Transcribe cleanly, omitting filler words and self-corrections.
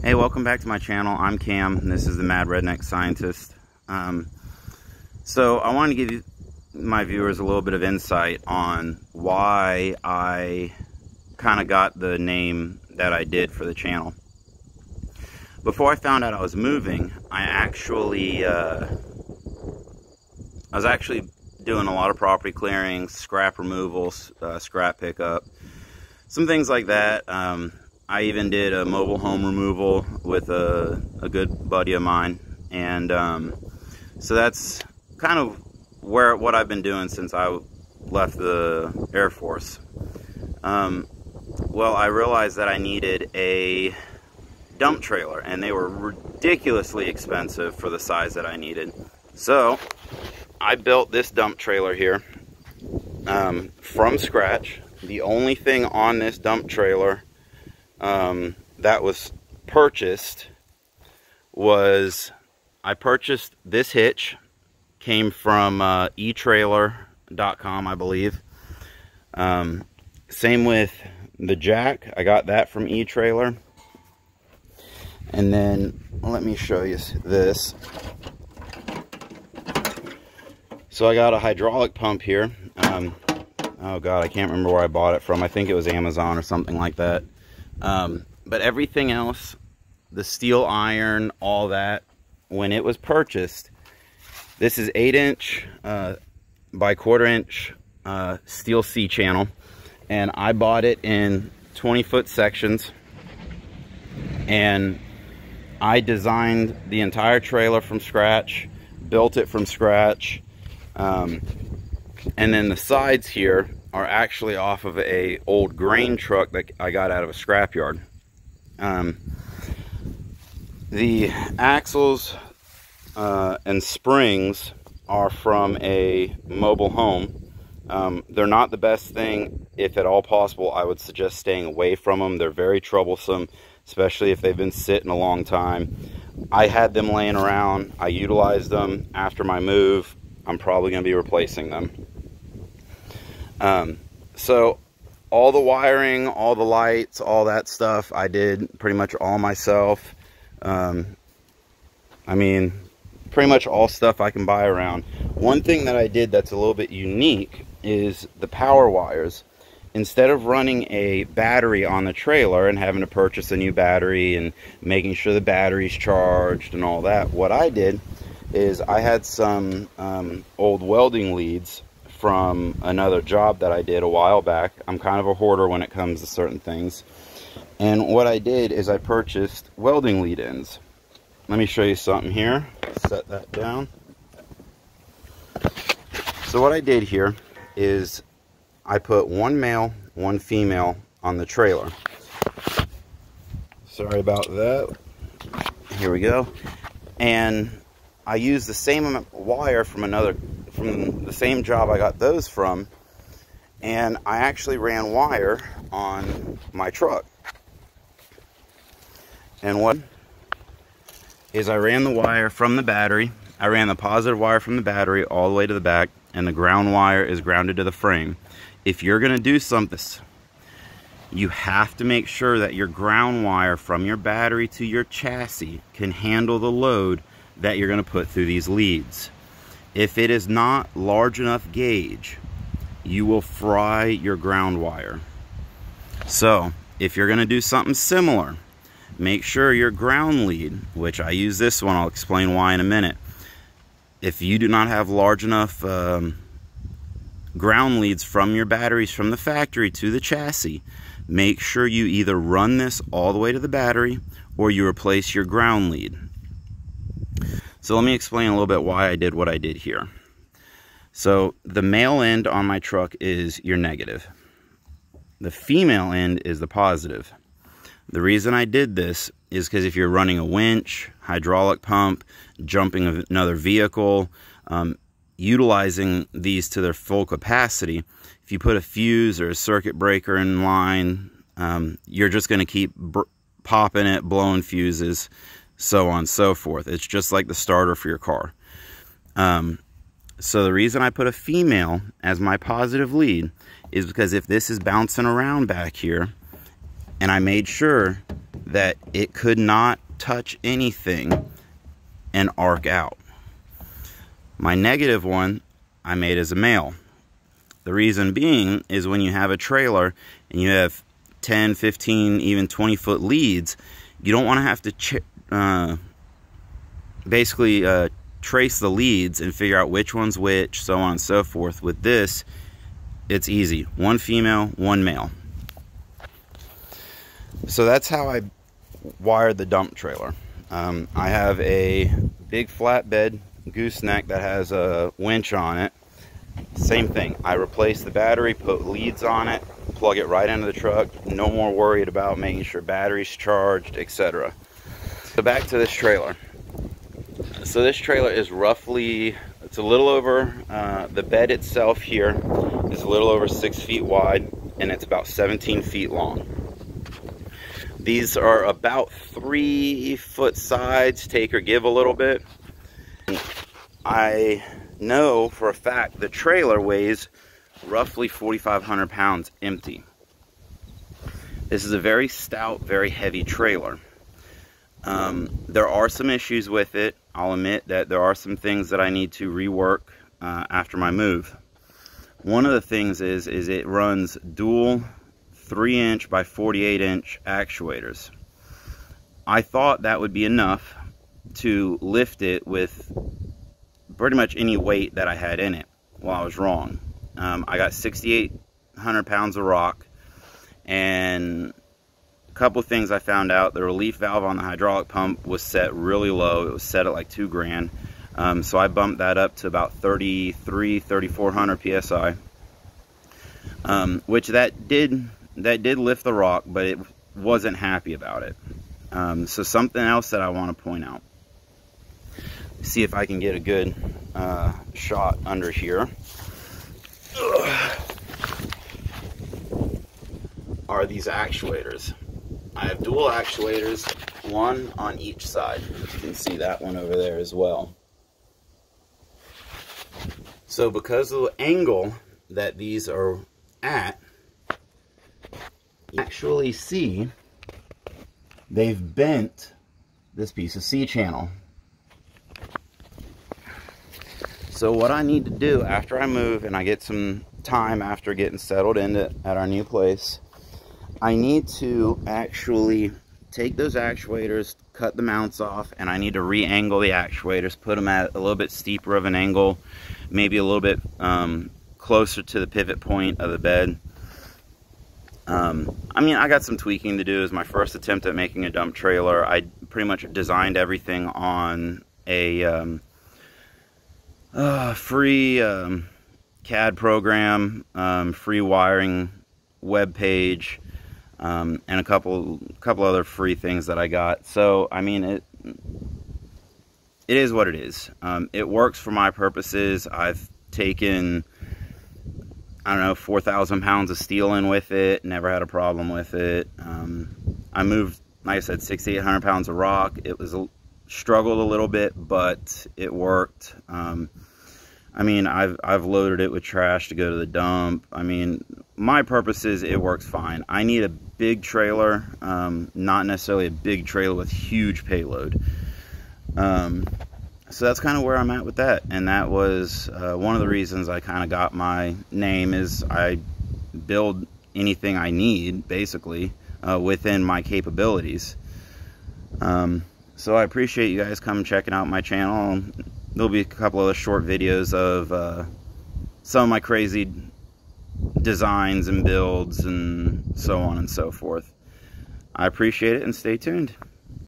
Hey, welcome back to my channel. I'm Cam, and this is the Mad Redneck Scientist. So I wanted to give you, my viewers, a little bit of insight on why I kind of got the name that I did for the channel. Before I found out I was moving, I was actually doing a lot of property clearing, scrap removals, scrap pickup, some things like that. I even did a mobile home removal with a good buddy of mine, and so that's kind of what I've been doing since I left the Air Force. Well, I realized that I needed a dump trailer, and they were ridiculously expensive for the size that I needed. So I built this dump trailer here from scratch. The only thing on this dump trailer that was purchased was, I purchased this hitch, came from eTrailer.com, I believe. Same with the jack, I got that from eTrailer. And then let me show you this. So I got a hydraulic pump here. Oh god, I can't remember where I bought it from. I think it was Amazon or something like that. But everything else, the steel iron, all that, when it was purchased, this is 8-inch by 1/4-inch steel C-channel, and I bought it in 20-foot sections, and I designed the entire trailer from scratch, built it from scratch, and then the sides here are actually off of a old grain truck that I got out of a scrapyard. The axles and springs are from a mobile home. They're not the best thing. If at all possible, I would suggest staying away from them. They're very troublesome, especially if they've been sitting a long time. I had them laying around. I utilized them. After my move, I'm probably going to be replacing them. So all the wiring, all the lights, all that stuff, I did pretty much all myself. I mean, pretty much all stuff I can buy around. One thing that I did that's a little bit unique is the power wires. Instead of running a battery on the trailer and having to purchase a new battery and making sure the battery's charged and all that, what I did is I had some old welding leads from another job that I did a while back. I'm kind of a hoarder when it comes to certain things. And what I did is I purchased welding lead ends. Let me show you something here. Set that down. So what I did here is I put one male, one female on the trailer. Sorry about that. Here we go. And I used the same wire from the same job I got those from, and I actually ran wire on my truck. And what is, I ran the wire from the battery. I ran the positive wire from the battery all the way to the back, and the ground wire is grounded to the frame. If you're going to do something, you have to make sure that your ground wire from your battery to your chassis can handle the load that you're going to put through these leads. If it is not large enough gauge, you will fry your ground wire. So if you're going to do something similar, make sure your ground lead, which I use this one, I'll explain why in a minute. If you do not have large enough ground leads from your batteries from the factory to the chassis, make sure you either run this all the way to the battery or you replace your ground lead. So let me explain a little bit why I did what I did here. So the male end on my truck is your negative. The female end is the positive. The reason I did this is because if you're running a winch, hydraulic pump, jumping another vehicle, utilizing these to their full capacity, if you put a fuse or a circuit breaker in line, you're just going to keep popping it, blowing fuses, so on and so forth. It's just like the starter for your car. So the reason I put a female as my positive lead is because if this is bouncing around back here, and I made sure that it could not touch anything and arc out. My negative one I made as a male. The reason being is when you have a trailer and you have 10, 15, even 20 foot leads, you don't want to have to basically trace the leads and figure out which one's which, so on and so forth. With this, it's easy. One female, one male. So that's how I wired the dump trailer. I have a big flatbed gooseneck that has a winch on it. Same thing. I replaced the battery, put leads on it, plug it right into the truck. No more worried about making sure battery's charged, etc. So back to this trailer. So this trailer is roughly, it's a little over, the bed itself here is a little over 6 feet wide, and it's about 17 feet long. These are about 3 foot sides, take or give a little bit. I know for a fact the trailer weighs roughly 4,500 pounds empty. This is a very stout, very heavy trailer. There are some issues with it. I'll admit that there are some things that I need to rework after my move. One of the things is it runs dual 3-inch by 48-inch actuators. I thought that would be enough to lift it with pretty much any weight that I had in it. Well, I was wrong. I got 6,800 pounds of rock, and a couple things I found out. The relief valve on the hydraulic pump was set really low. It was set at like $2,000. So I bumped that up to about 3,400 psi, which that did lift the rock, but it wasn't happy about it. So something else that I want to point out. See if I can get a good shot under here. Are these actuators. I have dual actuators, one on each side. You can see that one over there as well. So because of the angle that these are at, you actually see they've bent this piece of C-channel. So what I need to do after I move and I get some time after getting settled in at our new place, I need to actually take those actuators, cut the mounts off, and I need to re-angle the actuators, put them at a little bit steeper of an angle, maybe a little bit closer to the pivot point of the bed. I mean, I got some tweaking to do. It was my first attempt at making a dump trailer. I pretty much designed everything on a free CAD program, free wiring web page, and a couple other free things that I got. So I mean, it is what it is. It works for my purposes. I've taken, I don't know, 4,000 pounds of steel in with it. Never had a problem with it. I moved, like I said, 6,800 pounds of rock. It was struggled a little bit, but it worked. I mean, I've loaded it with trash to go to the dump. I mean, my purposes, it works fine. I need a big trailer, not necessarily a big trailer with huge payload. So that's kind of where I'm at with that. And that was one of the reasons I kind of got my name, is I build anything I need, basically, within my capabilities. So I appreciate you guys coming checking out my channel. There'll be a couple other short videos of some of my crazy designs and builds and so on and so forth. I appreciate it, and stay tuned.